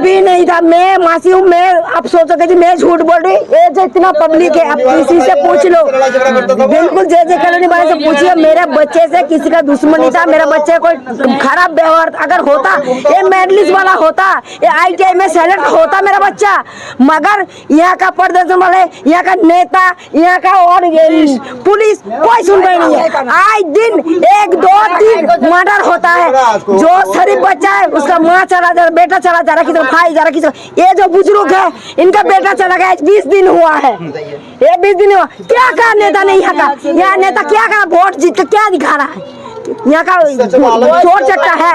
भी नहीं था। मैं मासी हूँ, मैं आप सोचोगे जी मैं झूठ बोल रही, ये जो इतना पब्लिक है, अब किसी से पूछ लो, बिल्कुल जे कॉलोनी वाले से पूछिए, मेरे बच्चे से किसी का दुश्मनी था, मेरे बच्चे कोई खराब व्यवहार अगर होता, ये मेडलिस्ट वाला होता, ये ITI में सेलेक्ट होता मेरा बच्चा, मगर यहाँ का प्रदर्शन वाले, यहाँ का नेता, यहाँ का और पुलिस कोई सुनवाई नहीं है। आए दिन 1 2 3 मर्डर होता है। जो शरीफ बच्चा है उसका माँ चला जा रहा, बेटा चला जा रहा, किसी का भाई जा रहा, किसी का, ये जो बुजुर्ग है इनका बेटा चला गया, 20 दिन हुआ है, ये 20 दिन हुआ। क्या कहा नेता ने यहाँ का, यहाँ नेता क्या कहा, वोट जीत के क्या दिखा रहा है, यहाँ का चोर चट्टा है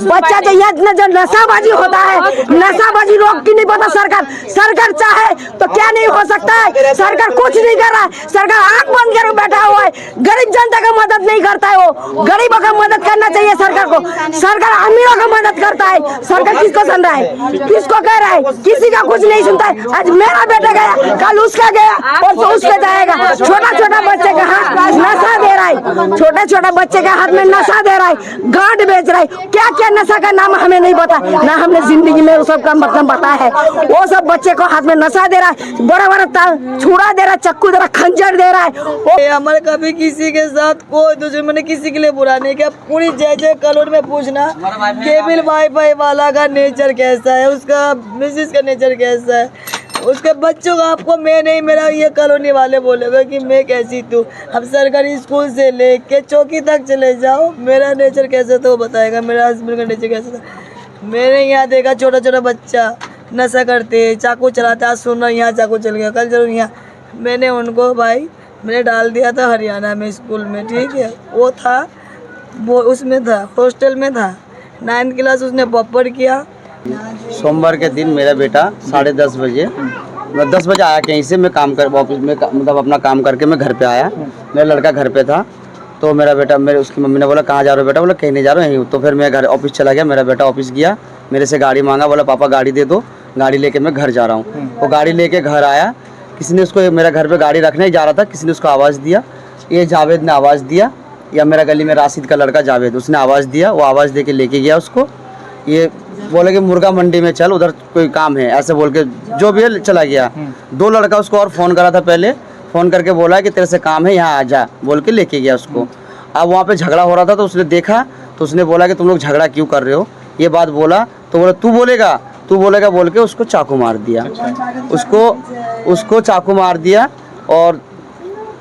बच्चा। जो यहाँ जो नशाबाजी होता है, नशाबाजी रोक की नहीं पता सरकार, सरकार चाहे तो क्या नहीं हो सकता है, सरकार कुछ नहीं कर रहा है, सरकार आंख बंद करके बैठा हुआ है, गरीब जनता का मदद नहीं करता है, वो गरीबों का मदद करना चाहिए सरकार को, सरकार अमीरों का मदद करता है। सरकार किसको सुन रहा है, किसको कह रहा है, किसी का कुछ नहीं सुनता है। आज मेरा बेटा गया, कल उसका गया और तो उसका जाएगा। छोटा छोटा बच्चे का हाथ नशा दे रहा है, छोटे छोटे बच्चे का हाथ में नशा दे रहा है, गांठ बेच रहा है, क्या क्या नशा का नाम हमें नहीं पता, ना हमने जिंदगी में वो सब का मतलब पता है। वो सब बच्चे को हाथ में नशा दे रहा है, बड़ा बड़ा छुरा दे रहा है, चक्कू दे रहा है, खंजर दे रहा है। हमारे कभी किसी के साथ कोई दुश्मनी किसी के लिए बुरा नहीं किया। पूरी जय कॉलोनी में पूछना केबल वाईफाई वाला का नेचर कैसा है, उसका मिसेस का नेचर कैसा है, उसके बच्चों का आपको मैं नहीं, मेरा ये कॉलोनी वाले बोलेगा कि मैं कैसी तू। अब सरकारी स्कूल से लेके चौकी तक चले जाओ, मेरा नेचर कैसा था वो बताएगा, मेरा हस्बैंड का नेचर कैसा था। मैंने यहाँ देखा छोटा छोटा बच्चा नशा करते, चाकू चलाते, आज सुनना यहाँ चाकू चल गया, कल जरूर यहाँ। मैंने उनको भाई मैंने डाल दिया था हरियाणा में स्कूल में, ठीक है, वो था वो उसमें था, हॉस्टल में था, 9th क्लास उसने पॉपर किया। सोमवार के दिन मेरा बेटा 10:30 बजे, मैं 10 बजे आया कहीं से, मैं काम कर ऑफिस में मतलब अपना काम करके मैं घर पे आया, मेरा लड़का घर पे था, तो मेरा बेटा मेरे उसकी मम्मी ने बोला कहाँ जा रहे हो बेटा, बोला कहीं नहीं जा रहा हूँ यहीं हूँ। तो फिर मैं घर ऑफिस चला गया, मेरा बेटा ऑफिस गया, मेरे से गाड़ी मांगा, बोला पापा गाड़ी दे दो, गाड़ी लेके मैं घर जा रहा हूँ। वो गाड़ी लेके घर आया, किसी ने उसको, मेरा घर पर गाड़ी रखने ही जा रहा था, किसी ने उसको आवाज़ दिया, ये जावेद ने आवाज़ दिया, या मेरा गली में राशिद का लड़का जावेद, उसने आवाज़ दिया, वो आवाज़ दे के लेके गया उसको। ये बोले कि मुर्गा मंडी में चल, उधर कोई काम है, ऐसे बोल के जो भी है चला गया। 2 लड़का उसको और फ़ोन करा था, पहले फ़ोन करके बोला कि तेरे से काम है यहाँ आ जा, बोल के लेके गया उसको। अब वहाँ पे झगड़ा हो रहा था, तो उसने देखा, तो उसने बोला कि तुम लोग झगड़ा क्यों कर रहे हो, ये बात बोला, तो बोला तू बोलेगा बोल के उसको चाकू मार दिया। उसको चाकू मार दिया, और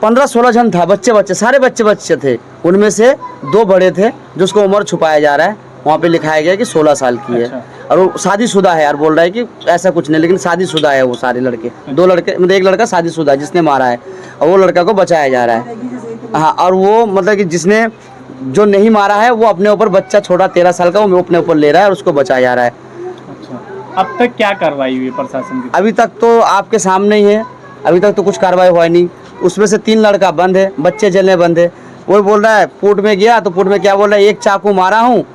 15-16 जन था, बच्चे सारे बच्चे थे, उनमें से 2 बड़े थे जो उसको उम्र छुपाया जा रहा है, वहाँ पे लिखाया गया कि 16 साल की है, और वो शादीशुदा है यार, बोल रहा है कि ऐसा कुछ नहीं, लेकिन शादीशुदा है वो सारे लड़के। 2 लड़के मतलब एक लड़का शादीशुदा है जिसने मारा है, और वो लड़का को बचाया जा रहा है। हाँ, और वो मतलब कि जिसने जो नहीं मारा है वो अपने ऊपर, बच्चा छोटा 13 साल का, वो अपने ऊपर ले रहा है और उसको बचाया जा रहा है। अब तक क्या कार्रवाई हुई प्रशासन की? अभी तक तो आपके सामने ही है, अभी तक तो कुछ कार्रवाई हुआ नहीं। उसमें से 3 लड़का बंद है, बच्चे जलने बंद है। वही बोल रहा है पुट में गया, तो पुट में क्या बोल रहा है, 1 चाकू मारा हूँ,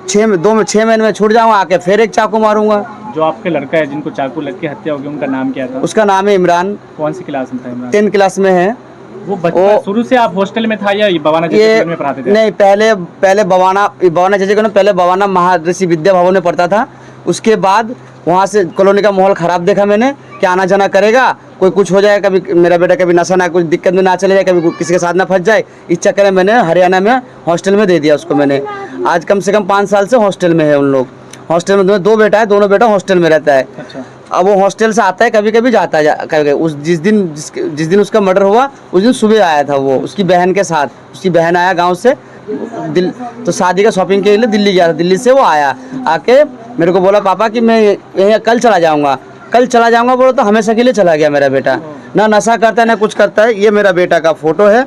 6 महीने में छूट जाऊँगा, आके फिर 1 चाकू मारूंगा। जो आपके लड़का है जिनको चाकू लग के हत्या हो गई, उनका नाम क्या था? उसका नाम है इमरान। कौन सी क्लास में था इमरान? 10th क्लास में है। वो बच्चा शुरू से आप हॉस्टल में था या बवाना जैसे में पढ़ाते थे? नहीं, पहले बवाना जैसे पहले बवाना महर्षि विद्या भवन में पढ़ता था। उसके बाद वहाँ से कॉलोनी का माहौल ख़राब देखा मैंने कि आना जाना करेगा, कोई कुछ हो जाए, कभी मेरा बेटा कभी नशा ना, कुछ दिक्कत में ना चले जाए, कभी किसी के साथ ना फंस जाए, इस चक्कर में मैंने हरियाणा में हॉस्टल में दे दिया उसको। मैंने आज कम से कम 5 साल से हॉस्टल में है उन लोग। हॉस्टल में 2 बेटा है, दोनों बेटा हॉस्टल में रहता है। अच्छा। अब वो हॉस्टल से आता है, कभी कभी जाता है, कभी उस जिस दिन उसका मर्डर हुआ उस दिन सुबह आया था वो उसकी बहन के साथ। उसकी बहन आया गाँव से, तो शादी का शॉपिंग के लिए दिल्ली गया था, दिल्ली से वो आया, आके मेरे को बोला पापा कि मैं यहीं कल चला जाऊंगा बोलो, तो हमेशा के लिए चला गया मेरा बेटा। ना नशा करता है ना कुछ करता है। ये मेरा बेटा का फोटो है,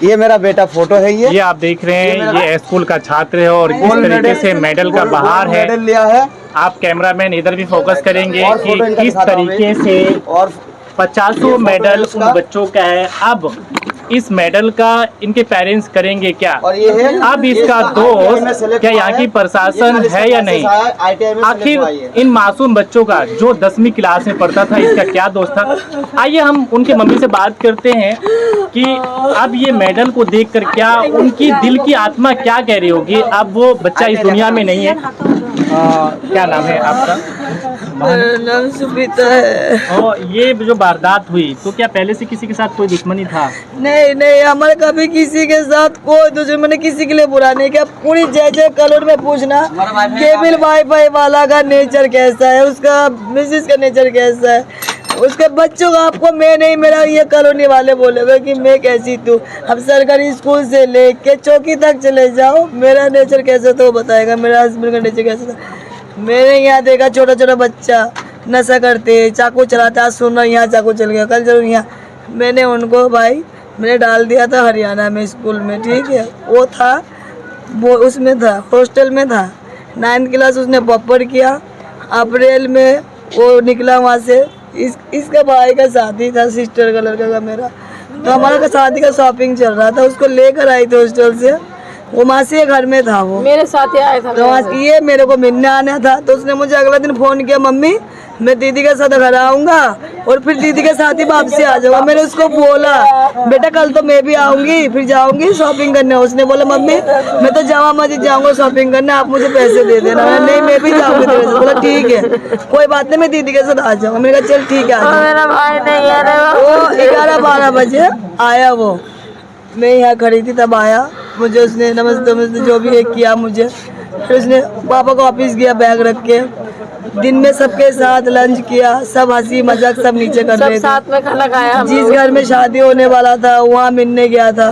ये मेरा बेटा फोटो है। ये आप देख रहे हैं, ये स्कूल का छात्र है और इस तरीके से मेडल का बहार है। मेडल लिया है। आप कैमरामैन इधर भी फोकस करेंगे कि किस तरीके से और 50 मेडल उन बच्चों का है। अब इस मेडल का इनके पेरेंट्स करेंगे क्या? अब इसका दोष क्या यहाँ की प्रशासन है या नहीं? आखिर इन मासूम बच्चों का जो 10वीं क्लास में पढ़ता था, इसका क्या दोष था? आइए हम उनके मम्मी से बात करते हैं कि अब ये मेडल को देखकर क्या उनकी दिल की आत्मा क्या कह रही होगी। अब वो बच्चा इस दुनिया में नहीं है। क्या नाम है आपका? मेरा नाम सुपीता है। और ये जो वारदात हुई तो क्या पहले से किसी के साथ कोई दुश्मनी था? नहीं नहीं, हमारे कभी किसी के साथ कोई दुश्मनी किसी के लिए बुरा नहीं किया। पूरी जय कॉलोनी में पूछना केबिल वाईफाई वाला का नेचर कैसा है, उसका मिसेस का नेचर कैसा है, उसके बच्चों का आपको मैं नहीं, मेरा ये कॉलोनी वाले बोले कि मैं कैसी तू। अब सरकारी स्कूल से लेके चौकी तक चले जाओ, मेरा नेचर कैसा तो बताएगा, मेरा हस्बैंड का नेचर कैसा था। मैंने यहाँ देखा छोटा छोटा बच्चा नशा करते, चाकू चलाता, आज सुन रहा यहाँ चाकू चल गया, कल जरूर यहाँ। मैंने उनको भाई मैंने डाल दिया था हरियाणा में स्कूल में, ठीक है। वो था वो उसमें था हॉस्टल में था, 9th क्लास उसने बॉपर किया। अप्रैल में वो निकला वहाँ से। इसका भाई का शादी था, सिस्टर का लड़का का मेरा, तो हमारा का शादी का शॉपिंग चल रहा था। उसको लेकर आई थी हॉस्टल से, वो मासी के घर में था, वो मेरे साथ ही आया था। तो ये मेरे को मिलने आना था, तो उसने मुझे अगला दिन फोन किया, मम्मी मैं दीदी के साथ घर आऊँगा और फिर दीदी के साथ ही वापसी आ जाऊँगा। मैंने उसको बोला बेटा कल तो मैं भी आऊँगी, फिर जाऊँगी शॉपिंग करने। उसने बोला मम्मी मैं तो जामा मस्जिद जाऊँगा शॉपिंग करने, आप मुझे पैसे दे देना। मैंने नहीं मैं भी जाऊँगी तेरे साथ। बोला ठीक है कोई बात नहीं, मैं दीदी के साथ आ जाऊँगा। मैंने कहा चल ठीक है आ जाऊँ। मेरा भाई नहीं आ रहा। वो 11-12 बजे आया, वो मैं यहाँ खड़ी थी तब आया। मुझे उसने नमस्ते जो भी एक किया मुझे, फिर उसने पापा को ऑफिस गया बैग रख के। दिन में सबके साथ लंच किया, सब हंसी मजाक सब नीचे कर रहे थे, साथ में खाना खाया। जिस घर में शादी होने वाला था वहाँ मिलने गया था।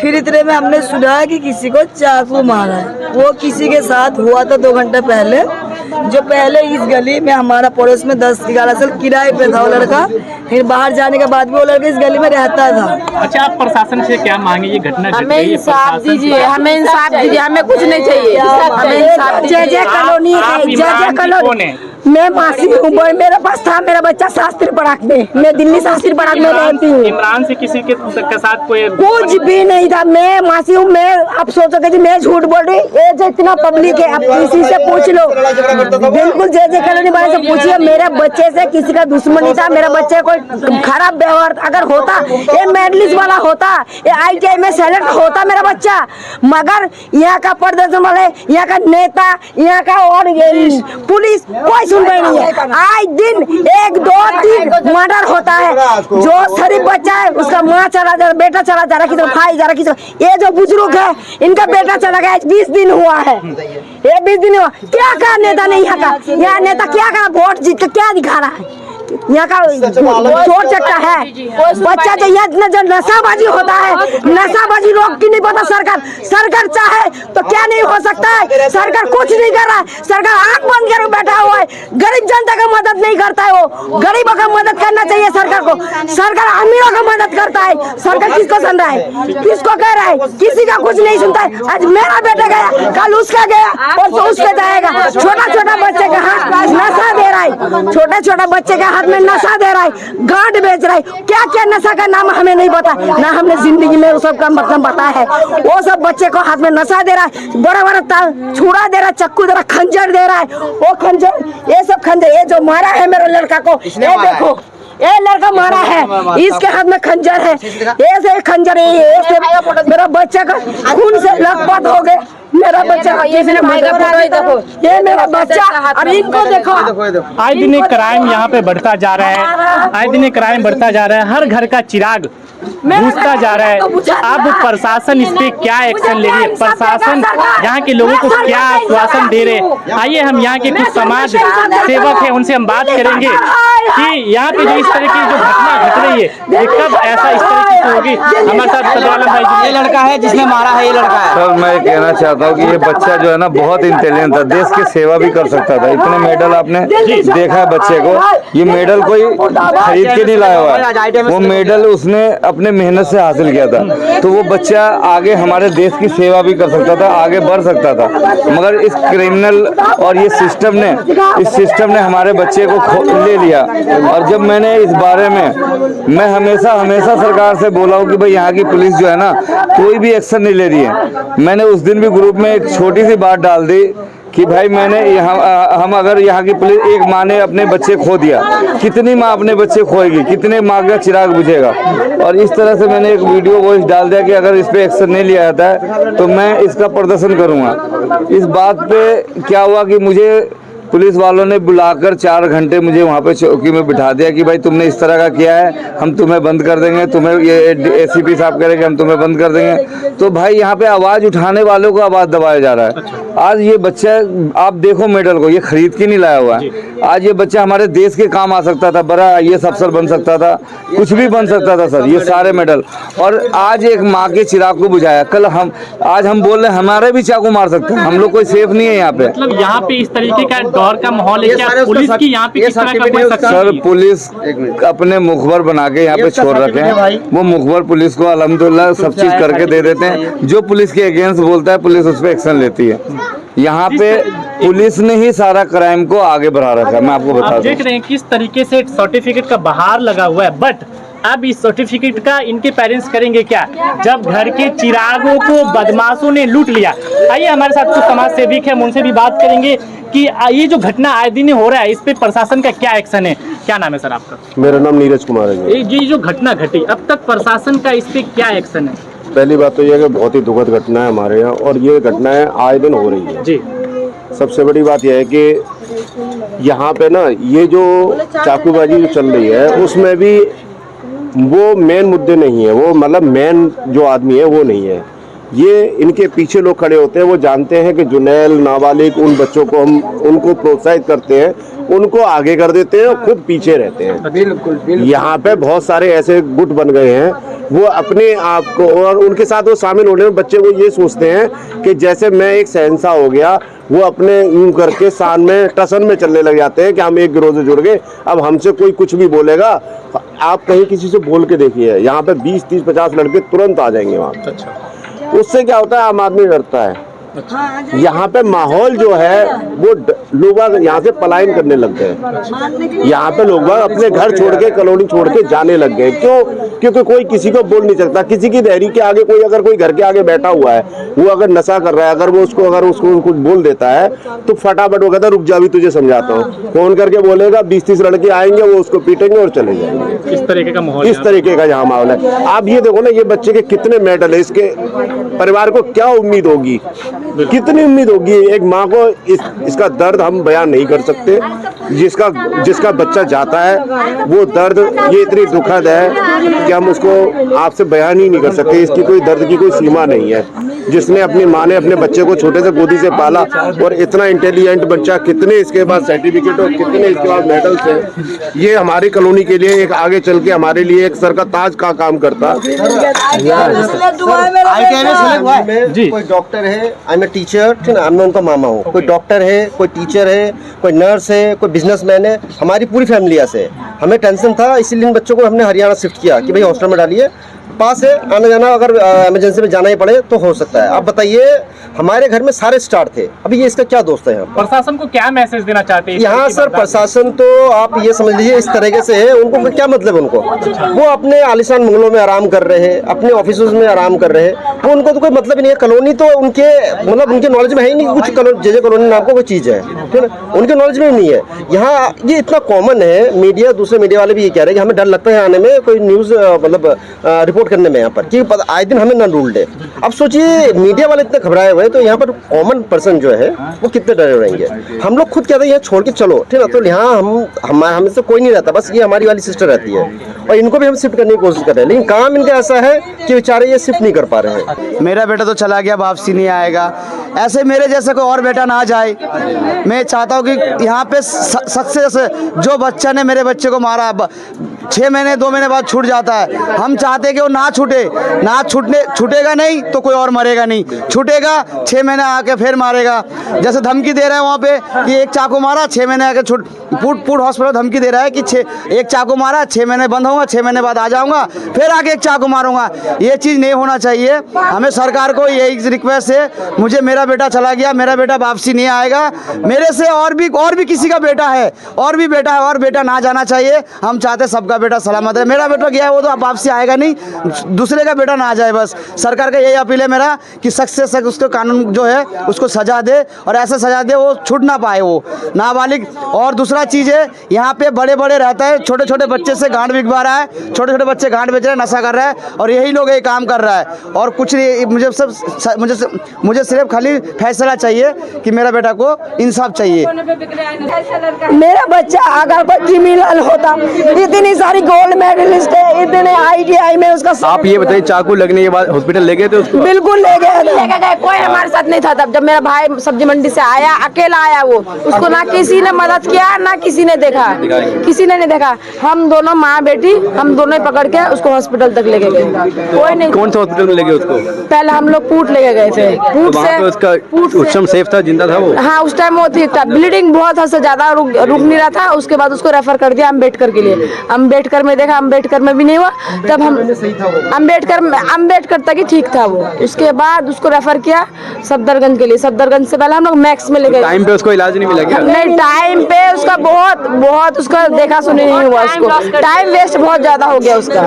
फिर इतने में हमने सुना कि किसी को चाकू मारा है। वो किसी के साथ हुआ था 2 घंटे पहले, जो पहले इस गली में हमारा पड़ोस में 10-11 साल किराए पे था वो लड़का। फिर बाहर जाने के बाद भी वो लड़का इस गली में रहता था। अच्छा, आप प्रशासन से क्या मांगे? ये घटना घट हमें गई है, इंसाफ प्रशासन दीजिए, से- हमें इंसाफ दीजिए, हमें कुछ नहीं चाहिए, हमें इंसाफ दीजिए। जय कॉलोनी है, आप जय इमरान की कॉलोनी। कौन है? मैं मासी हूँ, मेरे पास था मेरा बच्चा शास्त्री पराग में, मैं दिल्ली शास्त्री पराग में रहती हूँ। इमरान से किसी के साथ कोई कुछ भी नहीं था। मैं मासी हूँ, मैं आप सोचोगे जी मैं झूठ बोल रही, ये जो इतना पब्लिक है, आप किसी से पूछ लो, बिल्कुल जय कॉलोनी वाले से पूछिए, मेरे बच्चे से किसी का दुश्मनी था, मेरा बच्चे कोई खराब व्यवहार अगर होता, ये मेडलिस्ट वाला होता, ये ITI में सेलेक्ट होता मेरा बच्चा, मगर यहाँ का प्रदर्शन वाले, यहाँ का नेता, यहाँ का और पुलिस कोई सुनवाई नहीं है। आज दिन 1, 2, 3 मर्डर होता है। जो शरीफ बच्चा है उसका माँ चला जा रहा, बेटा चला जा रहा, किसी भाई जा रहा, किसी। ये जो बुजुर्ग है इनका बेटा चला गया, 20 दिन हुआ है, ये 20 दिन हुआ। क्या कहा नेता ने यहाँ का, यहाँ नेता क्या कहा, वोट जीत के क्या दिखा रहा है, यहाँ का चोर चट्टा है बच्चा। जो यहाँ इतना जो नशाबाजी होता है, नशाबाजी रोक की नहीं पता सरकार, सरकार चाहे तो क्या नहीं हो सकता है। सरकार कुछ नहीं कर रहा है, सरकार आंख बंद कर बैठा हुआ है, गरीब जनता का मदद नहीं करता है। वो गरीबों का मदद करना चाहिए सरकार को, सरकार अमीरों का मदद करता है। सरकार किसको सुन रहा है, किसको कह रहा है, किसी का कुछ नहीं सुनता है। आज मेरा बेटा गया, कल उसका गया और तो उसका जाएगा। छोटा छोटा बच्चे का हाथ नशा दे रहा है, छोटा छोटा बच्चे का हाथ में नशा दे रहा है, गांठ बेच रहा है। क्या क्या नशा का नाम हमें नहीं पता, ना हमने जिंदगी में उस सब का मतलब पता है। वो सब बच्चे को हाथ में नशा दे रहा है, बड़ा बड़ा छुरा दे रहा है, चक्कू दे रहा है, खंजर दे रहा है। वो खंजर, ये सब खंजर, ये जो मारा है मेरे लड़का को, ये देखो ये लड़का मारा है, इसके हाथ में खंजर है, ये से खंजर है, ये से मेरा बच्चा का खून से लथपथ हो गए। मेरा बच्चा किसने मर्डर करा, देखो ये मेरा बच्चा, और इनको देखो। आए दिन क्राइम यहाँ पे बढ़ता जा रहा है, आए दिन क्राइम बढ़ता जा रहा है, हर घर का चिराग बुझता जा रहा है। अब प्रशासन इस पे क्या एक्शन ले रही है, प्रशासन यहाँ के लोगों को क्या आश्वासन दे रहे हैं? आइए हम यहाँ के कुछ समाज सेवक हैं, उनसे हम बात करेंगे कि यहाँ पे जो इस तरह की जो घटना घट रही है, ये कब ऐसा इस तरह की होगी। हमारे साथ सदवालम भाई जी, ये लड़का है जिसने मारा है, ये लड़का है। सर मैं कहना चाहता हूँ कि ये बच्चा जो है ना बहुत इंटेलिजेंट था, देश की सेवा भी कर सकता था। इतने मेडल आपने देखा है बच्चे को, ये मेडल कोई खरीद के नहीं लाया हुआ है, वो मेडल उसने अपने मेहनत से हासिल किया था। तो वो बच्चा आगे हमारे देश की सेवा भी कर सकता था, आगे बढ़ सकता था, मगर इस क्रिमिनल और ये सिस्टम ने हमारे बच्चे को ले लिया। और जब मैंने इस बारे में मैं हमेशा सरकार से बोला हूँ कि भाई यहाँ की पुलिस जो है ना कोई भी एक्शन नहीं ले रही है। मैंने उस दिन भी ग्रुप में एक छोटी सी बात डाल दी कि भाई मैंने हम अगर यहाँ की पुलिस, एक माँ ने अपने बच्चे खो दिया, कितनी माँ अपने बच्चे खोएगी, कितने माँ का चिराग बुझेगा। और इस तरह से मैंने एक वीडियो वॉइस डाल दिया कि अगर इस पे एक्शन नहीं लिया जाता है तो मैं इसका प्रदर्शन करूँगा। इस बात पे क्या हुआ कि मुझे पुलिस वालों ने बुलाकर 4 घंटे मुझे वहाँ पे चौकी में बिठा दिया कि भाई तुमने इस तरह का किया है, हम तुम्हें बंद कर देंगे, तुम्हें ये एसीपी साहब कह रहे हैं कि हम तुम्हें बंद कर देंगे। तो भाई यहाँ पे आवाज़ उठाने वालों को आवाज़ दबाया जा रहा है। आज ये बच्चा, आप देखो मेडल को, ये खरीद के नहीं लाया हुआ है। आज ये बच्चा हमारे देश के काम आ सकता था, बड़ा IAS अफसर बन सकता था, कुछ भी बन सकता था सर, ये सारे मेडल। और आज एक माँ के चिराग को बुझाया। कल आज हम बोल रहे हैं हमारे भी चाकू मार सकते हैं, हम लोग कोई सेफ नहीं है यहाँ पे। मतलब यहाँ पे इस तरीके का दौर का माहौल है क्या? पुलिस की यहाँ पे किस तरह का कोई सर, पुलिस अपने मुखबर बना के यहाँ पे छोड़ रखे हैं। वो मुखबर पुलिस को अल्हम्दुलिल्लाह सब चीज करके दे देते हैं। जो पुलिस के अगेंस्ट बोलता है पुलिस उस पर एक्शन लेती है। यहाँ पे पुलिस ने ही सारा क्राइम को आगे बढ़ा रखा है। मैं आपको बता दूं, देख रहे हैं किस तरीके से सर्टिफिकेट का बहार लगा हुआ है, बट अब इस सर्टिफिकेट का इनके पेरेंट्स करेंगे क्या जब घर के चिरागों को बदमाशों ने लूट लिया। आइए हमारे साथ कुछ समाज सेविक है, हम उनसे भी बात करेंगे कि ये जो घटना आए दिन हो रहा है, इस पे प्रशासन का क्या एक्शन है। क्या नाम है सर आपका? मेरा नाम नीरज कुमार है। ये जो घटना घटी, अब तक प्रशासन का इस पे क्या एक्शन है? पहली बात तो यह है कि बहुत ही दुखद घटना है हमारे यहाँ, और ये घटनाएं आए दिन हो रही है जी। सबसे बड़ी बात यह है कि यहाँ पे ना ये जो चाकूबाजी जो चल रही है उसमें भी वो मेन मुद्दे नहीं है, वो मतलब मेन जो आदमी है वो नहीं है। ये इनके पीछे लोग खड़े होते हैं, वो जानते हैं कि जुनैल नाबालिग उन बच्चों को हम उनको प्रोत्साहित करते हैं, उनको आगे कर देते हैं और खुद पीछे रहते हैं। बिल्कुल। यहाँ पे बहुत सारे ऐसे गुट बन गए हैं, वो अपने आप को और उनके साथ वो शामिल होने में बच्चे वो ये सोचते हैं कि जैसे मैं एक शहंशाह हो गया, वो अपने यूं करके शान में टसन में चलने लग जाते हैं कि हम एक गिरोह से जुड़ गए, अब हमसे कोई कुछ भी बोलेगा। आप कहीं किसी से बोल के देखिए, यहाँ पे 20, 30, 50 लड़के तुरंत आ जाएंगे वहाँ। अच्छा। उससे क्या होता है, आम आदमी डरता है। यहाँ पे माहौल जो है वो लोग यहाँ से पलायन करने लग गए। यहाँ पे लोग अपने घर छोड़ के, कॉलोनी छोड़ के जाने लग गए। क्यों? क्योंकि कोई किसी को बोल नहीं सकता। किसी की देहरी के आगे कोई अगर कोई घर के आगे बैठा हुआ है, वो अगर नशा कर रहा है, अगर वो उसको कुछ बोल देता है तो फटाफट वो कहता है रुक जा, अभी तुझे समझाता हूँ। फोन करके बोलेगा, 20-30 लड़के आएंगे, वो उसको पीटेंगे और चले जाएंगे। इस तरीके का माहौल, इस तरीके का यहाँ माहौल है। आप ये देखो ना, ये बच्चे के कितने मेडल है, इसके परिवार को क्या उम्मीद होगी, कितनी उम्मीद होगी। एक माँ को इसका दर्द हम बयान नहीं कर सकते। जिसका बच्चा जाता है वो दर्द ये इतनी दुखद है कि हम उसको आपसे बयान ही नहीं कर सकते। इसकी कोई दर्द की कोई सीमा नहीं है। जिसने अपनी माँ ने अपने बच्चे को छोटे से गोदी से पाला, और इतना इंटेलिजेंट बच्चा, कितने इसके पास सर्टिफिकेट और कितने इसके पास मेडल्स हैं, ये हमारी कॉलोनी के लिए एक आगे चल के हमारे लिए एक सर का ताज का काम करता। कोई डॉक्टर है, आई एम ए टीचर, ठीक है, मैं उनका मामा हूँ। कोई डॉक्टर है, कोई टीचर है, कोई नर्स है, कोई बिजनेसमैन है, हमारी पूरी फैमिली से। हमें टेंशन था, इसीलिए इन बच्चों को हमने हरियाणा शिफ्ट किया कि भाई हॉस्टल में डालिए, पास है, आना जाना अगर इमरजेंसी में जाना ही पड़े तो हो सकता है। आप बताइए, हमारे घर में सारे स्टार थे, अभी ये इसका क्या दोस्त है यहाँ? प्रशासन को क्या मैसेज देना चाहते हैं यहाँ? सर प्रशासन तो आप ये समझ लीजिए इस तरीके से है, उनको क्या मतलब है उनको? वो अपने आलिशान बंगलों में आराम कर रहे हैं, अपने ऑफिसों में आराम कर रहे हैं, वो उनको तो कोई मतलब ही नहीं है। कॉलोनी तो उनके मतलब उनके नॉलेज में है ही नहीं, कुछ जे कॉलोनी नाम को कोई चीज़ है, ठीक है, उनके नॉलेज में नहीं है। यहाँ ये इतना कॉमन है, मीडिया, दूसरे मीडिया वाले भी ये कह रहे हैं कि हमें डर लगता है आने में, कोई न्यूज़ मतलब रिपोर्ट करने में यहाँ पर, कि आए दिन हमें न ढूंढ दे। अब सोचिए मीडिया वाले इतने घबराए हुए हैं, तो यहाँ पर कॉमन पर्सन जो है वो कितने डरे रहेंगे। हम लोग खुद कहते हैं यहाँ छोड़ के चलो, ठीक है, तो यहाँ हमें से कोई नहीं रहता, बस ये हमारी वाली सिस्टर रहती है, और इनको भी हम शिफ्ट करने की कोशिश कर रहे हैं, लेकिन काम इनका ऐसा है कि बेचारे ये शिफ्ट नहीं कर पा रहे हैं। मेरा बेटा तो चला गया, वापसी नहीं आएगा। ऐसे मेरे जैसे कोई और बेटा ना जाए। मैं चाहता हूँ कि यहाँ पे सक्सेस, जो बच्चा ने मेरे बच्चे को मारा 6 महीने 2 महीने बाद छूट जाता है, हम चाहते हैं कि वो ना छूटेगा नहीं तो कोई और मरेगा नहीं, छूटेगा 6 महीने आके फिर मारेगा। जैसे धमकी दे रहे हैं वहाँ पे कि एक चाकू मारा, 6 महीने आके फूड हॉस्पिटल धमकी दे रहा है कि एक चाकू मारा, 6 महीने बंद होगा, 6 महीने बाद आ जाऊंगा, फिर आके एक चाकू मारूंगा। ये चीज़ नहीं होना चाहिए। हमें सरकार को यही रिक्वेस्ट है, मुझे मेरा बेटा चला गया, मेरा बेटा वापसी नहीं आएगा, मेरे से और भी किसी का बेटा है, और भी बेटा है, और बेटा ना जाना चाहिए। हम चाहते सबका बेटा सलामत है। मेरा बेटा गया है वो तो अब वापसी आएगा नहीं, दूसरे का बेटा ना आ जाए। बस सरकार का यही अपील है मेरा कि सख्त से सख्त उसको कानून जो है उसको सजा दे, और ऐसा सजा दे वो छूट ना पाए वो नाबालिग। और दूसरा चीज़ है, यहाँ पे बड़े बड़े रहता है, छोटे छोटे बच्चे से गांड बिकवा रहा है, छोटे छोटे बच्चे गांड बेच रहे हैं, नशा कर रहा है, और यही लोग ये काम कर रहा है। और कुछ नहीं, मुझे सिर्फ खाली फैसला चाहिए कि मेरा बेटा को इंसाफ चाहिए। मेरा बच्चा अगर कोई क्रिमिनल होता, इतनी सारी गोल्ड मेडलिस्ट है, इतने ITI में उसका आप ये बताइए, चाकू लगने के बाद हॉस्पिटल ले गए थे उसको? बिल्कुल ले गए, कोई हमारे साथ नहीं था तब। जब मेरा भाई सब्जी मंडी से आया, अकेला आया वो, उसको ना किसी ने मदद किया, ना किसी ने देखा, किसी ने नहीं देखा। हम दोनों माँ बेटी, हम दोनों ही पकड़ के उसको हॉस्पिटल तक लेके गए, कोई नहीं। कौन सा हॉस्पिटल में ले गए उसको? पहले हम लोग पूट लेके गए थे, पूट वहाँ पे उसका उस समय सेफ था, जिंदा था वो? हाँ, उस टाइम वो ठीक था, ब्लीडिंग बहुत हद से ज्यादा रुक नहीं रहा था। उसके बाद उसको रेफर कर दिया अम्बेडकर के लिए। अम्बेडकर में देखा, अम्बेडकर में भी नहीं हुआ, तब हम अम्बेडकर तक ही ठीक था वो। उसके बाद उसको रेफर किया सफदरगंज के लिए। सफदरगंज से पहले हम लोग मैक्स में ले गए। टाइम पे उसको इलाज नहीं मिला क्या? नहीं, टाइम पे उसका बहुत उसका देखा सुनी नहीं हुआ। उसको टाइम वेस्ट बहुत ज्यादा हो गया उसका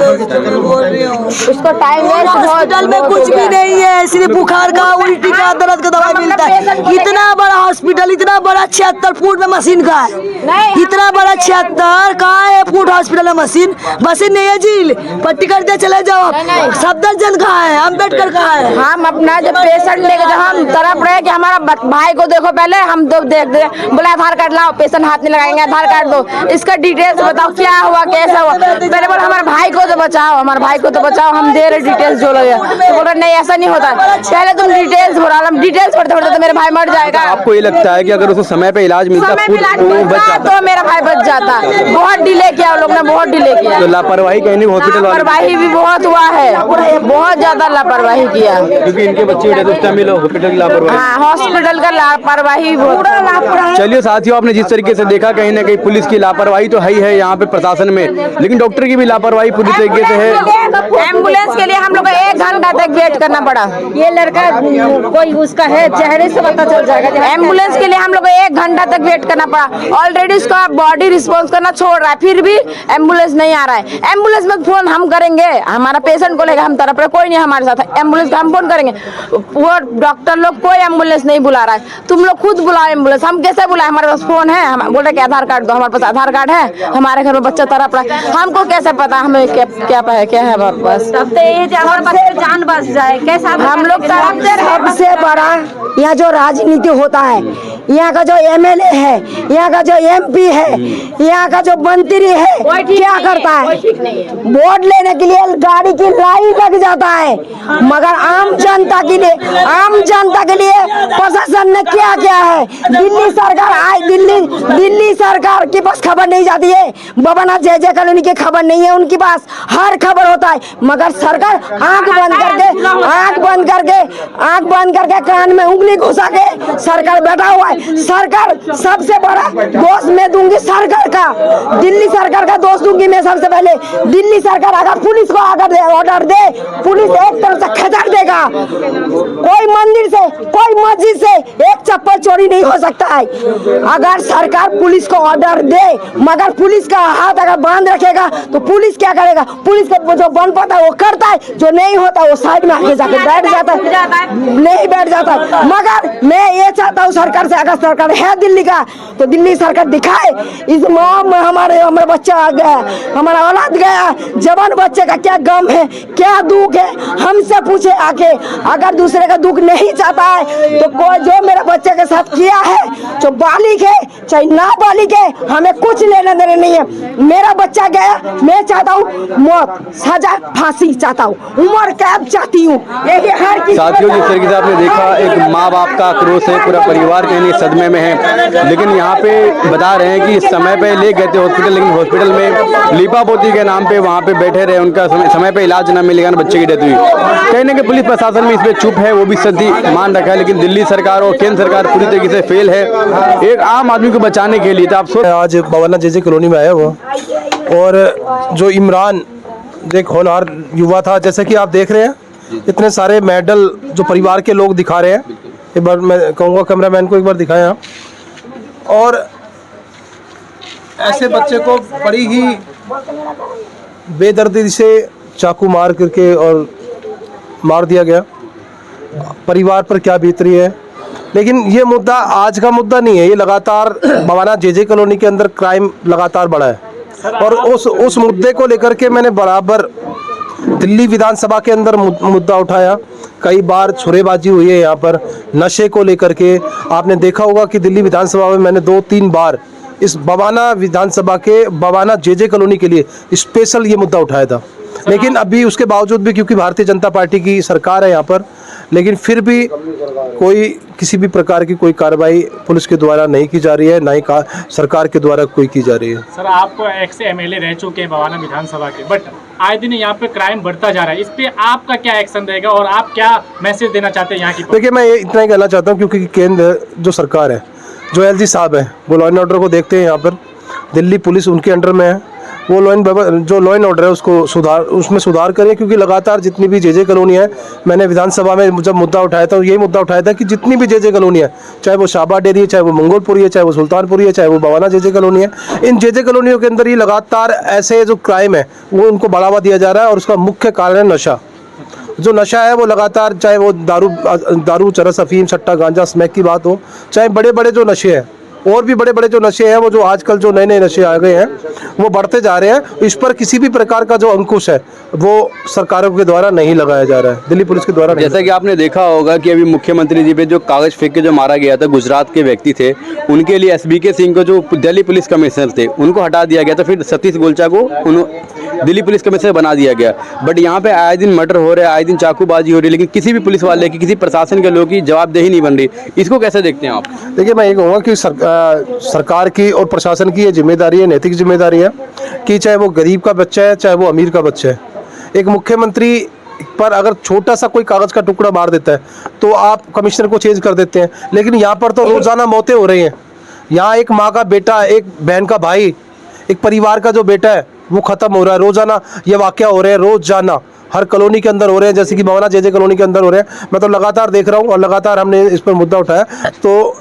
टाइम वेस्ट। हॉस्पिटल में कुछ भी नहीं है, सिर्फ बुखार का, उल्टी का, दर्द का दवाई मिलता है। इतना बड़ा हॉस्पिटल, इतना बड़ा 76 फुट में मशीन का है, इतना बड़ा 76 का है फुट हॉस्पिटल में मशीन नहीं है। झील पट्टी कर दे चले जाओ। सफदरजंग कहाँ है, अम्बेडकर कहाँ है? हम अपना जब पेशेंट लेके जब हम तरफ रहे कि हमारा भाई को देखो, पहले हम तो देख दे, बोला आधार कार्ड लाओ, पेशेंट हाथ नहीं लगाएंगे, आधार कार्ड दो, इसका डिटेल्स बताओ, क्या हुआ, कैसा हुआ। पहले बोला हमारे भाई को तो बचाओ, हमारे भाई को तो बचाओ, हम दे रहे डिटेल्स जो लगे। तो बोल रहे नहीं, ऐसा नहीं होता, पहले तुम डिटेल्स भरा। हम डिटेल्स भरते भरते तो मेरा भाई मर जाएगा। आपको ये लगता है कि अगर उसको समय पे इलाज मिलता तो मेरा भाई बच जाता? बहुत डिले किया लोग ने, बहुत डिले किया। तो लापरवाही कहनी हॉस्पिटल वाले? लापरवाही भी बहुत हुआ है, बहुत ज्यादा लापरवाही किया, क्योंकि इनके बच्चे हॉस्पिटल की लापरवाही। हाँ, हॉस्पिटल का लापरवाही बहुत। चलिए साथियों, आपने जिस तरीके से देखा, कहीं ना कहीं पुलिस की लापरवाही तो है यहाँ पे प्रशासन में, लेकिन डॉक्टर की भी लापरवाही पूरी तरीके से है। एम्बुलेंस के लिए हम लोग 1 घंटा तक वेट करना पड़ा। ये लड़का कोई उसका है, चेहरे से पता चल जाएगा। एम्बुलेंस के लिए हम लोग 1 घंटा तक वेट करना पड़ा। ऑलरेडी उसका बॉडी रिस्पॉन्स करना छोड़ रहा है, फिर भी एम्बुलेंस नहीं आ रहा है। एम्बुलेंस में फोन हम करेंगे, हमारा पेशेंट को लेकर हम तरफ पर कोई नहीं हमारे साथ, एम्बुलेंस का हम फोन करेंगे, वो डॉक्टर लोग कोई एम्बुलेंस नहीं बुला रहा है। तुम लोग खुद बुलाओ एम्बुलेंस। हम कैसे बुलाए? हमारे पास फोन है, हम बोल रहे कि आधार कार्ड दो, हमारे पास आधार कार्ड है, हमारे घर में बच्चा तरफ रहा है, हमको कैसे पता हमें क्या है हमारे पास? जान बच जाए कैसा? हम लोग सबसे बड़ा यहाँ जो राजनीति होता है, यहाँ का जो MLA है, यहाँ का जो MP है, यहाँ का जो मंत्री है, क्या करता है? वोट लेने के लिए गाड़ी की लाइन लग जाता है, मगर आम जनता के लिए प्रशासन ने क्या किया है? दिल्ली सरकार आई, दिल्ली सरकार के पास खबर नहीं जाती है, बबना जय कॉलोनी की खबर नहीं है उनके पास, हर खबर होता है, मगर सरकार आंख बंद करके कान में उंगली घुसा के सरकार बैठा हुआ है। सरकार सबसे बड़ा दोष मैं दूंगी सरकार का, दिल्ली सरकार का दोष दूंगी मैं सबसे पहले। दिल्ली सरकार अगर पुलिस को अगर ऑर्डर दे, पुलिस एक तरफ से खचाक देगा। कोई मंदिर से, कोई मस्जिद से एक चप्पल चोरी नहीं हो सकता है। अगर सरकार पुलिस को ऑर्डर दे, मगर पुलिस का हाथ अगर बांध रखेगा तो पुलिस क्या करेगा? पुलिस का जो बन पाता है वो करता है, जो नहीं होता वो साइड में आके जाके बैठ जाता है, नहीं बैठ जाता। मगर मैं ये चाहता हूँ सरकार से, अगर सरकार है दिल्ली का तो दिल्ली सरकार दिखाए इस माँ में हमारा बच्चा आ गया, हमारा औलाद गया, जवान बच्चे का क्या गम है, क्या दुख है, हमसे पूछे आके। अगर दूसरे का दुख नहीं चाहता है तो कोई जो मेरे बच्चे के साथ किया है, जो बालिग है चाहे नाबालिग है, हमें कुछ लेना देना नहीं है। मेरा बच्चा गया, मैं चाहता हूँ मौत, सजा, फांसी चाहता हूँ, उम्र कैद चाहती हूँ। साथियों, जिस तरीके से आपने देखा, एक माँ बाप का आक्रोश है, पूरा परिवार के लिए सदमे में है। लेकिन यहाँ पे बता रहे हैं कि इस समय पे ले गए थे हॉस्पिटल, लेकिन हॉस्पिटल में लीपापोती के नाम पे वहाँ पे बैठे रहे, उनका समय पे इलाज ना मिलेगा ना बच्चे की डेथ हुई। कहीं ना कहीं पुलिस प्रशासन भी इस पर चुप है, वो भी सदी मान रखा है। लेकिन दिल्ली सरकार और केंद्र सरकार पूरी तरीके से फेल है एक आम आदमी को बचाने के लिए। तो आप सोच आज बवाना जे कॉलोनी में आया हुआ, और जो इमरान एक होनहार युवा था, जैसे कि आप देख रहे हैं इतने सारे मेडल जो परिवार के लोग दिखा रहे हैं। एक बार मैं कहूँगा कैमरामैन को एक बार दिखाएं आप। और ऐसे बच्चे को बड़ी ही बेदर्दी से चाकू मार करके और मार दिया गया। परिवार पर क्या बीत रही है। लेकिन ये मुद्दा आज का मुद्दा नहीं है, ये लगातार बवाना जे कॉलोनी के अंदर क्राइम लगातार बढ़ा है। और उस मुद्दे को लेकर के मैंने बराबर दिल्ली विधानसभा के अंदर मुद्दा उठाया। कई बार छुरेबाजी हुई है यहाँ पर नशे को लेकर के। आपने देखा होगा कि दिल्ली विधानसभा में मैंने 2-3 बार इस बवाना विधानसभा के बवाना जे कॉलोनी के लिए स्पेशल ये मुद्दा उठाया था। लेकिन अभी उसके बावजूद भी, क्योंकि भारतीय जनता पार्टी की सरकार है यहाँ पर, लेकिन फिर भी कोई किसी भी प्रकार की कोई कार्रवाई पुलिस के द्वारा नहीं की जा रही है, ना ही सरकार के द्वारा कोई की जा रही है। सर, आप एक्स एमएलए रह चुके हैं बवाना विधानसभा के, बट आए दिन यहाँ पे क्राइम बढ़ता जा रहा है। इस पे आपका क्या एक्शन रहेगा और आप क्या मैसेज देना चाहते हैं यहाँ की? देखिए, मैं ये इतना ही कहना चाहता हूँ, क्योंकि केंद्र जो सरकार है, जो एलजी साहब है, वो लॉ एंड ऑर्डर को देखते हैं। यहाँ पर दिल्ली पुलिस उनके अंडर में है, वो लॉ एंड ऑर्डर है उसमें सुधार करें। क्योंकि लगातार जितनी भी जे कॉलोनी है, मैंने विधानसभा में जब मुद्दा उठाया था, यही मुद्दा उठाया था कि जितनी भी जे कॉलोनी है, चाहे वो शाहबाद डेरी है, चाहे वो मंगोलपुरी है, चाहे वो सुल्तानपुरी है, चाहे वो बवाना जे कॉलोनी है, इन जे कॉलोनियों के अंदर ही लगातार ऐसे जो क्राइम है वो उनको बढ़ावा दिया जा रहा है। और उसका मुख्य कारण है नशा। जो नशा है वो लगातार, चाहे वो दारू चरस अफीम सट्टा गांजा स्मैक की बात हो, चाहे बड़े बड़े जो नशे हैं, और भी बड़े बड़े जो नशे हैं, वो जो आजकल जो नए नए नशे आ गए हैं वो बढ़ते जा रहे हैं। इस पर किसी भी प्रकार का जो अंकुश है वो सरकारों के द्वारा नहीं लगाया जा रहा है, दिल्ली पुलिस के द्वारा। जैसा कि आपने देखा होगा कि अभी मुख्यमंत्री जी पे जो कागज फेंक के जो मारा गया था, गुजरात के व्यक्ति थे, उनके लिए SBK सिंह को जो दिल्ली पुलिस कमिश्नर थे उनको हटा दिया गया था। फिर सतीश गोलचा को दिल्ली पुलिस कमिश्नर बना दिया गया। बट यहाँ पे आए दिन मर्डर हो रहे हैं, आए दिन चाकूबाजी हो रही है, लेकिन किसी भी पुलिस वाले की, किसी प्रशासन के लोगों की जवाबदेही नहीं बन रही। इसको कैसे देखते हैं आप? देखिए, मैं ये कहूँगा कि सरकार की और प्रशासन की ये जिम्मेदारी है, नैतिक जिम्मेदारी है कि चाहे वो गरीब का बच्चा है, चाहे वो अमीर का बच्चा है, एक मुख्यमंत्री पर अगर छोटा सा कोई कागज का टुकड़ा मार देता है तो आप कमिश्नर को चेंज कर देते हैं। लेकिन यहाँ पर तो रोजाना मौतें हो रही हैं। यहाँ एक माँ का बेटा, एक बहन का भाई, एक परिवार का जो बेटा है वो खत्म हो रहा है। रोजाना ये वाकया हो रहे हैं, रोजाना हर कॉलोनी के अंदर हो रहे हैं, जैसे कि बवाना जे कॉलोनी के अंदर हो रहे हैं। मैं तो लगातार देख रहा हूँ और लगातार हमने इस पर मुद्दा उठाया। तो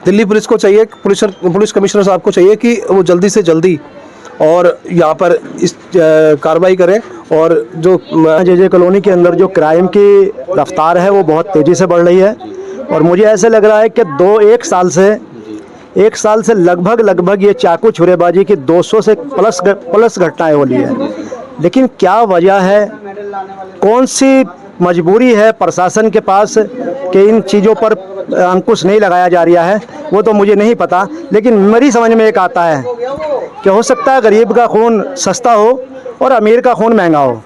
दिल्ली पुलिस को चाहिए, पुलिस कमिश्नर साहब को चाहिए कि वो जल्दी से जल्दी और यहाँ पर इस कार्रवाई करें। और जो जे कॉलोनी के अंदर जो क्राइम की रफ्तार है वो बहुत तेज़ी से बढ़ रही है। और मुझे ऐसे लग रहा है कि एक साल से लगभग ये चाकू छुरेबाजी की 200 से प्लस घटनाएं हो रही है। लेकिन क्या वजह है, कौन सी मजबूरी है प्रशासन के पास कि इन चीज़ों पर अंकुश नहीं लगाया जा रहा है, वो तो मुझे नहीं पता। लेकिन मेरी समझ में एक आता है कि हो सकता है गरीब का खून सस्ता हो और अमीर का खून महंगा हो।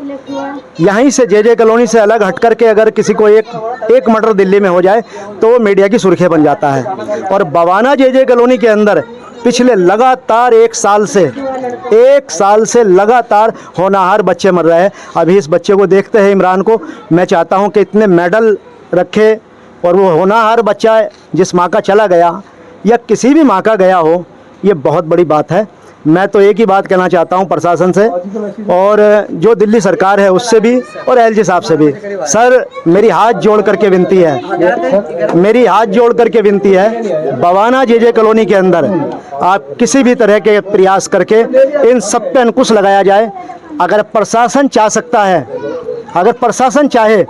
यहीं से जे कॉलोनी से अलग हट करके अगर किसी को एक मर्डर दिल्ली में हो जाए तो वो मीडिया की सुर्खियाँ बन जाता है। और बवाना जे कॉलोनी के अंदर पिछले लगातार एक साल से लगातार होनहार बच्चे मर रहे हैं। अभी इस बच्चे को देखते हैं, इमरान को, मैं चाहता हूं कि इतने मेडल रखे और वो होनहार बच्चा जिस माँ का चला गया या किसी भी माँ का गया हो, ये बहुत बड़ी बात है। मैं तो एक ही बात कहना चाहता हूं प्रशासन से और जो दिल्ली सरकार है उससे भी और एलजी साहब से भी। सर, मेरी हाथ जोड़ करके विनती है, बवाना जे कॉलोनी के अंदर आप किसी भी तरह के प्रयास करके इन सब पे अंकुश लगाया जाए। अगर प्रशासन चाहे,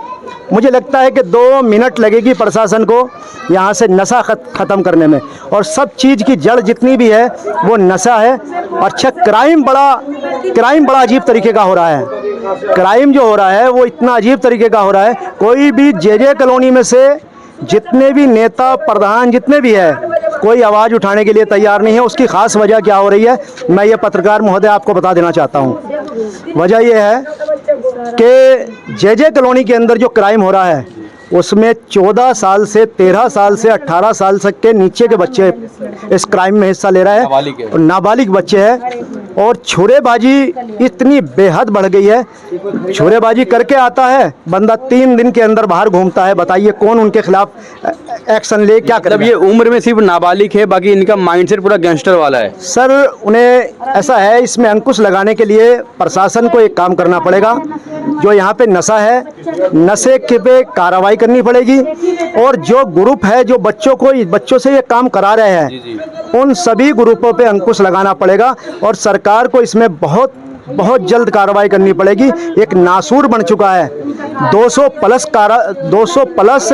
मुझे लगता है कि 2 मिनट लगेगी प्रशासन को यहाँ से नशा ख़त्म करने में। और सब चीज़ की जड़ जितनी भी है वो नशा है। अच्छा, क्राइम बड़ा अजीब तरीके का हो रहा है। क्राइम जो हो रहा है वो इतना अजीब तरीके का हो रहा है, कोई भी जे कॉलोनी में से जितने भी नेता प्रधान जितने भी है, कोई आवाज़ उठाने के लिए तैयार नहीं है। उसकी ख़ास वजह क्या हो रही है, मैं ये पत्रकार महोदय आपको बता देना चाहता हूँ। वजह यह है कि जे कॉलोनी के अंदर जो क्राइम हो रहा है उसमें 14 साल से 13 साल से 18 साल तक के नीचे के बच्चे इस क्राइम में हिस्सा ले रहे हैं, नाबालिग बच्चे हैं। और छुरेबाजी इतनी बेहद बढ़ गई है, छुरेबाजी करके आता है बंदा 3 दिन के अंदर बाहर घूमता है। बताइए कौन उनके खिलाफ एक्शन ले, क्या मतलब करें? ये उम्र में सिर्फ नाबालिग है, बाकी इनका माइंडसेट पूरा गैंगस्टर वाला है। सर उन्हें ऐसा है, इसमें अंकुश लगाने के लिए प्रशासन को एक काम करना पड़ेगा। जो यहाँ पे नशा है, नशे के पे कार्रवाई करनी पड़ेगी। और जो ग्रुप है जो बच्चों से ये काम करा रहे हैं, उन सभी ग्रुपों पे अंकुश लगाना पड़ेगा और सरकार को इसमें बहुत जल्द कार्रवाई करनी पड़ेगी। एक नासूर बन चुका है। 200 प्लस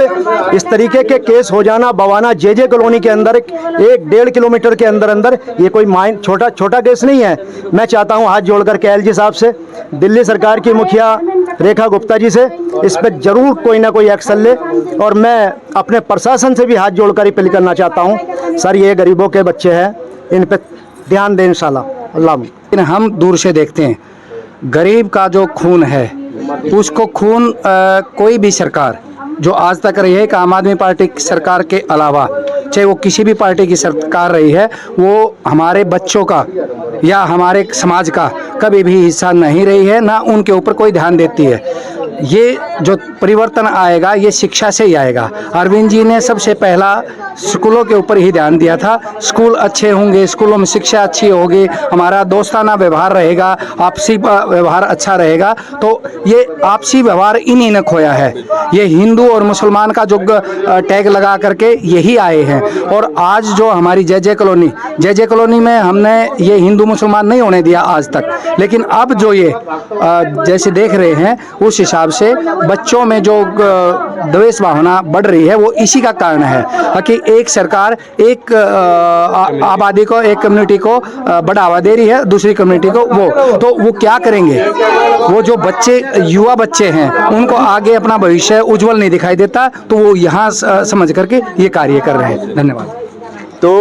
इस तरीके के केस हो जाना बवाना जे कॉलोनी के अंदर 1-1.5 किलोमीटर के अंदर ये कोई छोटा केस नहीं है। मैं चाहता हूँ हाथ जोड़कर के एलजी साहब से, दिल्ली सरकार की मुखिया रेखा गुप्ता जी से इस पर जरूर कोई ना कोई एक्शन ले। और मैं अपने प्रशासन से भी हाथ जोड़कर अपील करना चाहता हूँ, सर ये गरीबों के बच्चे हैं, इन पे ध्यान दें इंशाल्लाह। अल्लाह। लेकिन हम दूर से देखते हैं गरीब का जो खून है, उसको खून कोई भी सरकार जो आज तक रही है, कि आम आदमी पार्टी की सरकार के अलावा चाहे वो किसी भी पार्टी की सरकार रही है, वो हमारे बच्चों का या हमारे समाज का कभी भी हिस्सा नहीं रही है, ना उनके ऊपर कोई ध्यान देती है। ये जो परिवर्तन आएगा ये शिक्षा से ही आएगा। अरविंद जी ने सबसे पहला स्कूलों के ऊपर ही ध्यान दिया था। स्कूल अच्छे होंगे, स्कूलों में शिक्षा अच्छी होगी, हमारा दोस्ताना व्यवहार रहेगा, आपसी व्यवहार अच्छा रहेगा। तो ये आपसी व्यवहार इन्हीं ने खोया है। ये हिंदू और मुसलमान का जो टैग लगा करके यही आए हैं। और आज जो हमारी जे कॉलोनी में हमने ये हिंदू मुसलमान नहीं होने दिया आज तक, लेकिन अब जो ये जैसे देख रहे हैं उस हिसाब से बच्चों में जो द्वेष भावना बढ़ रही है वो इसी का कारण है कि एक सरकार एक आबादी को, एक कम्युनिटी को बढ़ावा दे रही है, दूसरी कम्युनिटी को वो क्या करेंगे? वो जो बच्चे, युवा बच्चे हैं, उनको आगे अपना भविष्य उज्जवल नहीं दिखाई देता, तो वो यहाँ समझ करके ये कार्य कर रहे हैं। धन्यवाद। तो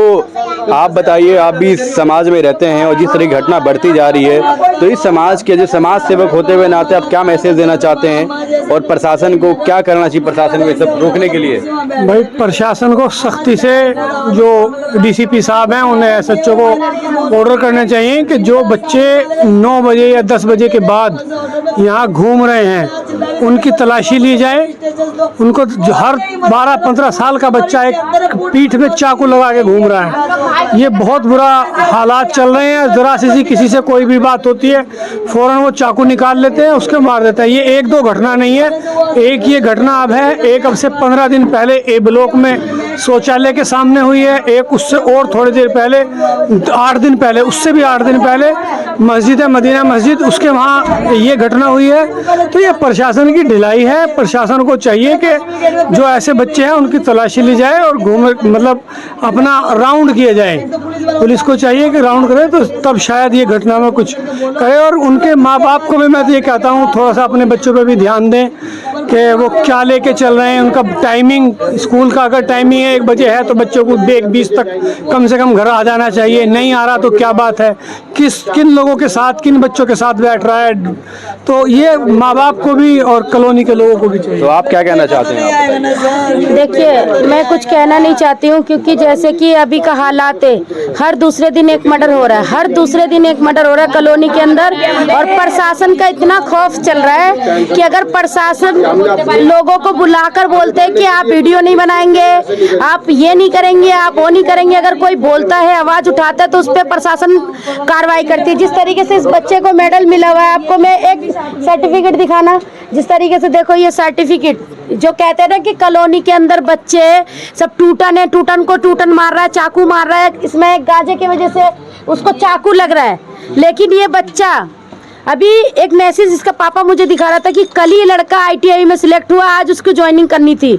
आप बताइए, आप भी इस समाज में रहते हैं और जिस तरह की घटना बढ़ती जा रही है, तो इस समाज के जो समाज सेवक होते हुए नाते आप क्या मैसेज देना चाहते हैं और प्रशासन को क्या करना चाहिए, प्रशासन को ये सब रोकने के लिए? भाई प्रशासन को सख्ती से, जो डीसीपी साहब हैं उन्हें एसएचओ को ऑर्डर करने चाहिए कि जो बच्चे 9 बजे या 10 बजे के बाद यहाँ घूम रहे हैं उनकी तलाशी ली जाए। उनको हर 12-15 साल का बच्चा एक पीठ में चाकू लगा के घूम रहा है। ये बहुत बुरा हालात चल रहे हैं। जरा सी किसी से कोई भी बात होती है फौरन वो चाकू निकाल लेते हैं, उसके मार देता है। ये 1-2 घटना नहीं है, एक ये घटना अब है, एक अब से 15 दिन पहले ए ब्लॉक में शौचालय के सामने हुई है, एक उससे और थोड़ी देर पहले 8 दिन पहले, उससे भी 8 दिन पहले मस्जिद है मदीना मस्जिद, उसके वहाँ ये घटना हुई है। तो ये प्रशासन की ढिलाई है। प्रशासन को चाहिए कि जो ऐसे बच्चे हैं उनकी तलाशी ली जाए और मतलब अपना राउंड किया जाए। पुलिस को चाहिए कि राउंड करे, तो तब शायद ये घटना में कुछ करे। और उनके माँ बाप को भी मैं तो ये कहता हूँ थोड़ा सा अपने बच्चों पे भी ध्यान दें कि वो क्या लेके चल रहे हैं। उनका टाइमिंग, स्कूल का अगर टाइमिंग है 1 बजे है तो बच्चों को 1:20 तक कम से कम घर आ जाना चाहिए। नहीं आ रहा तो क्या बात है, किन लोगों के साथ, किन बच्चों के साथ बैठ रहा है। तो ये माँ बाप को भी और कॉलोनी के लोगों को भी चाहिए। तो आप क्या कहना चाहते हैं? देखिए, मैं कुछ कहना नहीं चाहती हूँ, क्योंकि जैसे कि अभी का हालात है, हर दूसरे दिन एक मर्डर हो रहा है, हर दूसरे दिन एक मर्डर हो रहा है कॉलोनी के अंदर। और प्रशासन का इतना खौफ चल रहा है कि अगर प्रशासन लोगों को बुलाकर बोलते हैं कि आप वीडियो नहीं बनाएंगे, आप ये नहीं करेंगे, आप वो नहीं करेंगे, अगर कोई बोलता है, आवाज उठाता है, तो उस पर प्रशासन कार्रवाई करती है। जिस तरीके से इस बच्चे को मेडल मिला हुआ है, आपको मैं एक सर्टिफिकेट दिखाना, जिस तरीके से देखो ये सर्टिफिकेट, जो कहते हैं ना कि कॉलोनी के अंदर बच्चे सब टूटन है, टूटन को टूटन मार रहा है, चाकू मार रहा है, इसमें एक गाजे की वजह से उसको चाकू लग रहा है। लेकिन ये बच्चा अभी एक मैसेज इसका पापा मुझे दिखा रहा था कि कल ही लड़का ITI में सिलेक्ट हुआ, आज उसको ज्वाइनिंग करनी थी,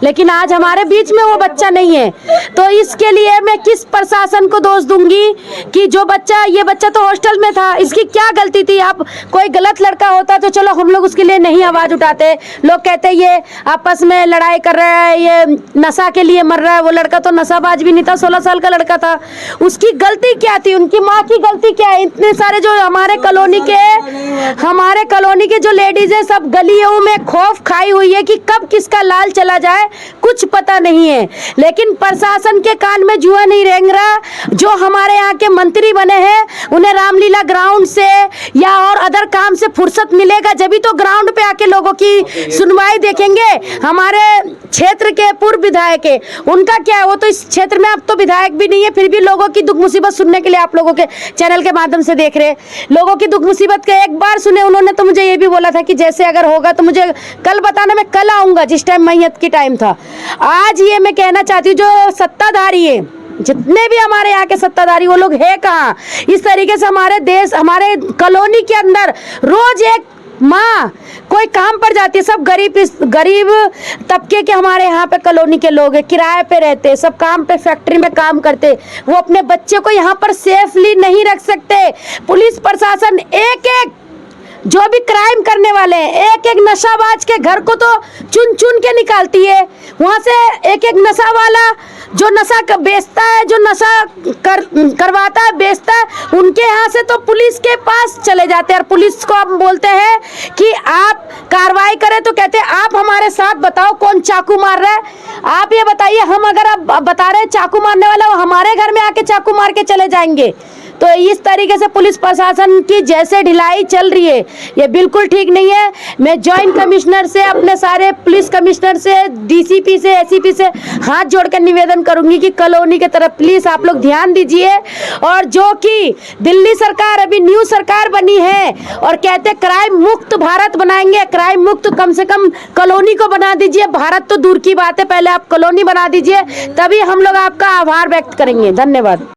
लेकिन आज हमारे बीच में वो बच्चा नहीं है। तो इसके लिए मैं किस प्रशासन को दोष दूंगी कि जो बच्चा, ये बच्चा तो हॉस्टल में था, इसकी क्या गलती थी? आप कोई गलत लड़का होता तो चलो हम लोग उसके लिए नहीं आवाज उठाते। लोग कहते ये आपस में लड़ाई कर रहा है, ये नशा के लिए मर रहा है। वो लड़का तो नशाबाज भी नहीं था, 16 साल का लड़का था। उसकी गलती क्या थी? उनकी माँ की गलती क्या है? इतने सारे जो हमारे कॉलोनी के हमारे कॉलोनी के जो लेडीज है सब गलियों में खौफ खाई हुई है कि कब किसका लाल चला जाए, कुछ पता नहीं है। लेकिन प्रशासन के कान में जुआ नहीं रेंग रहा। जो हमारे यहाँ के मंत्री बने हैं उन्हें रामलीला ग्राउंड से या और अदर काम से फुर्सत मिलेगा जब भी तो ग्राउंड पे आके लोगों की सुनवाई देखेंगे। हमारे क्षेत्र के पूर्व विधायक है, उनका क्या है, वो तो इस क्षेत्र में अब तो विधायक भी नहीं है, फिर भी लोगों की दुख मुसीबत सुनने के लिए आप लोगों के चैनल के माध्यम से देख रहे हैं। लोगों की दुख मुसीबत के एक बार सुने उन्होंने, तो मुझे ये भी बोला था कि जैसे अगर होगा तो मुझे कल बताना, मैं कल आऊंगा जिस टाइम मैयत की टाइम था। आज ये मैं कहना चाहती हूँ जो सत्ताधारी है, जितने भी हमारे यहाँ के सत्ताधारी वो लोग है कहाँ। इस तरीके से हमारे देश, हमारे कॉलोनी के अंदर रोज एक माँ कोई काम पर जाती है। सब गरीब तबके के हमारे यहाँ पे कॉलोनी के लोग हैं, किराए पे रहते हैं, सब काम पे फैक्ट्री में काम करते। वो अपने बच्चे को यहाँ पर सेफली नहीं रख सकते। पुलिस प्रशासन एक एक जो भी क्राइम करने वाले हैं, एक एक नशाबाज के घर को तो चुन चुन के निकालती है। वहाँ से एक एक नशा वाला जो नशा बेचता है, जो नशा करवाता है, बेचता है, उनके यहाँ से तो पुलिस के पास चले जाते हैं। और पुलिस को हम बोलते हैं कि आप कार्रवाई करें तो कहते हैं आप हमारे साथ बताओ कौन चाकू मार रहा है, आप ये बताइए। हम अगर आप बता रहे हैं चाकू मारने वाला, वो हमारे घर में आके चाकू मार के चले जाएंगे। तो इस तरीके से पुलिस प्रशासन की जैसे ढिलाई चल रही है ये बिल्कुल ठीक नहीं है। मैं जॉइंट कमिश्नर से, अपने सारे पुलिस कमिश्नर से, डीसीपी से, एसीपी से हाथ जोड़कर निवेदन करूंगी कि कॉलोनी की तरफ प्लीज आप लोग ध्यान दीजिए। और जो कि दिल्ली सरकार अभी न्यू सरकार बनी है और कहते क्राइम मुक्त भारत बनाएंगे, क्राइम मुक्त कम से कम कॉलोनी को बना दीजिए। भारत तो दूर की बात है, पहले आप कॉलोनी बना दीजिए, तभी हम लोग आपका आभार व्यक्त करेंगे। धन्यवाद।